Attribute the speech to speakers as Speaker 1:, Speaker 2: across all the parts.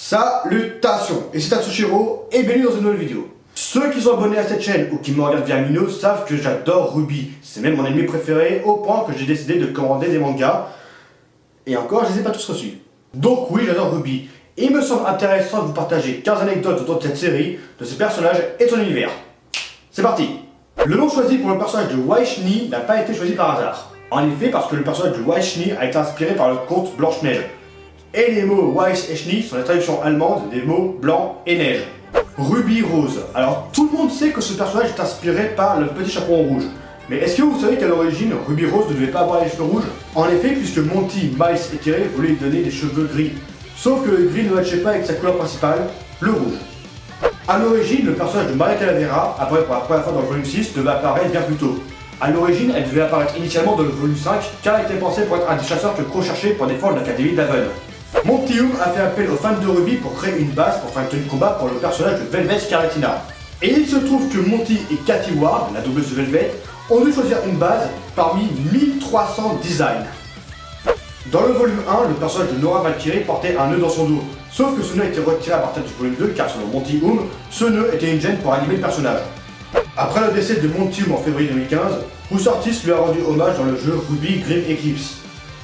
Speaker 1: Salutations, et c'est Tatsushiro et bienvenue dans une nouvelle vidéo. Ceux qui sont abonnés à cette chaîne ou qui me regardent via Mino savent que j'adore Ruby. C'est même mon ennemi préféré au point que j'ai décidé de commander des mangas. Et encore, je les ai pas tous reçus. Donc oui, j'adore Ruby. Et il me semble intéressant de vous partager 15 anecdotes autour de cette série, de ses personnages et de son univers. C'est parti. Le nom choisi pour le personnage de Weichni n'a pas été choisi par hasard. En effet, parce que le personnage de Weichni a été inspiré par le conte Blanche-Neige. Et les mots Weiß et Schnee sont la traduction allemande des mots blanc et neige. Ruby Rose. Alors tout le monde sait que ce personnage est inspiré par le petit chaperon rouge. Mais est-ce que vous savez qu'à l'origine, Ruby Rose ne devait pas avoir les cheveux rouges? En effet, puisque Monty, Miles et Thierry voulaient lui donner des cheveux gris. Sauf que le gris ne matchait pas avec sa couleur principale, le rouge. A l'origine, le personnage de Maria Calavera, apparaît pour la première fois dans le volume 6, devait apparaître bien plus tôt. A l'origine, elle devait apparaître initialement dans le volume 5, car elle était pensée pour être un des chasseurs que Crow cherchait pour défendre l'Académie d'Haven. Monty a fait appel aux fans de Ruby pour créer une base pour faire une tenue de combat pour le personnage de Velvet Scarlatina. Et il se trouve que Monty et Cathy Ward, la doubleuse de Velvet, ont dû choisir une base parmi 1300 designs. Dans le volume 1, le personnage de Nora Valkyrie portait un nœud dans son dos, sauf que ce nœud a été retiré à partir du volume 2 car selon Monty ce nœud était une gêne pour animer le personnage. Après le décès de Monty en février 2015, Bruce Ortiz lui a rendu hommage dans le jeu Ruby Grim Eclipse.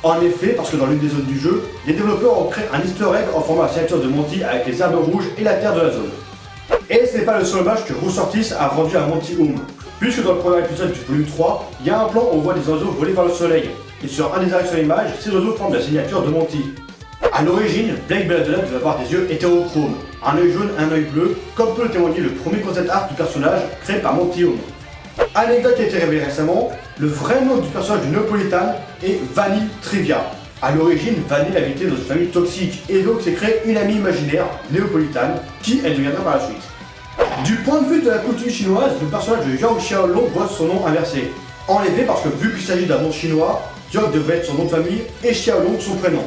Speaker 1: En effet, parce que dans l'une des zones du jeu, les développeurs ont créé un easter egg en formant la signature de Monty avec les herbes rouges et la terre de la zone. Et ce n'est pas le seul hommage que Bruce Ortiz a rendu à Monty puisque dans le premier épisode du volume 3, il y a un plan où on voit des oiseaux voler vers le soleil. Et sur un des arrêts sur l'image, ces oiseaux forment la signature de Monty. A l'origine, Blake Belladonna devait avoir des yeux hétérochromes, un œil jaune et un œil bleu, comme peut le témoigner le premier concept art du personnage créé par Monty Anecdote qui a été révélée récemment, le vrai nom du personnage du Néapolitan est Vanille Trivia. A l'origine, Vanille habitait dans une famille toxique et donc s'est créé une amie imaginaire, Néapolitane, qui elle deviendra par la suite. Du point de vue de la coutume chinoise, le personnage de Yang Xiaolong voit son nom inversé. En effet, parce que vu qu'il s'agit d'un nom chinois, Yang devait être son nom de famille et Xiaolong son prénom.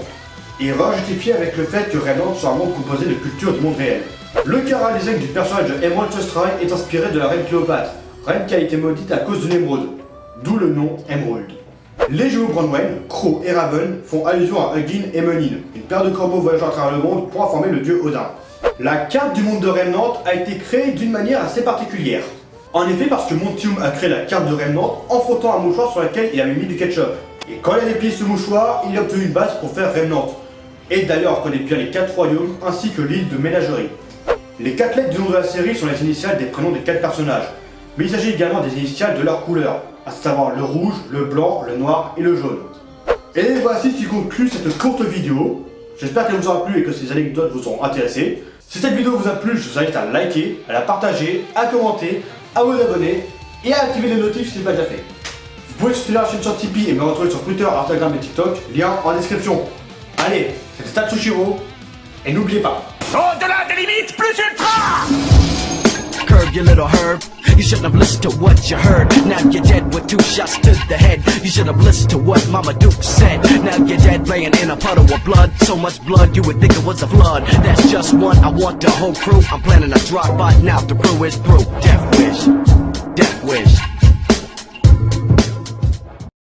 Speaker 1: Et va justifier avec le fait que Renland soit un monde composé de cultures du monde réel. Le chara design du personnage de Emerald Chestray est inspiré de la reine Cléopâtre, reine qui a été maudite à cause de l'émeraude, d'où le nom Emerald. Les jumeaux Branwen, Crow et Raven font allusion à Hugin et Munin, une paire de corbeaux voyageant à travers le monde pour informer le dieu Odin. La carte du monde de Remnant a été créée d'une manière assez particulière. En effet, parce que Monty a créé la carte de Remnant en frottant un mouchoir sur lequel il avait mis du ketchup. Et quand il a déplié ce mouchoir, il a obtenu une base pour faire Remnant. Et d'ailleurs, on connaît bien les 4 royaumes ainsi que l'île de Ménagerie. Les 4 lettres du nom de la série sont les initiales des prénoms des 4 personnages. Mais il s'agit également des initiales de leur couleur, à savoir le rouge, le blanc, le noir et le jaune. Et voici ce qui conclut cette courte vidéo. J'espère qu'elle vous aura plu et que ces anecdotes vous auront intéressé. Si cette vidéo vous a plu, je vous invite à liker, à la partager, à commenter, à vous abonner et à activer les notifs si ce n'est pas déjà fait. Vous pouvez soutenir la chaîne sur Tipeee et me retrouver sur Twitter, Instagram et TikTok, lien en description. Allez, c'était Tatsushiro, et n'oubliez pas.
Speaker 2: Au-delà des limites plus ultra!
Speaker 3: Curb your little herb. You shouldn't have listened to what you heard. Now you're dead with 2 shots to the head. You should have listened to what Mama Duke said. Now you're dead laying in a puddle of blood. So much blood you would think it was a flood. That's just one, I want the whole crew. I'm planning a drop by now, the crew is through. Death wish, death wish.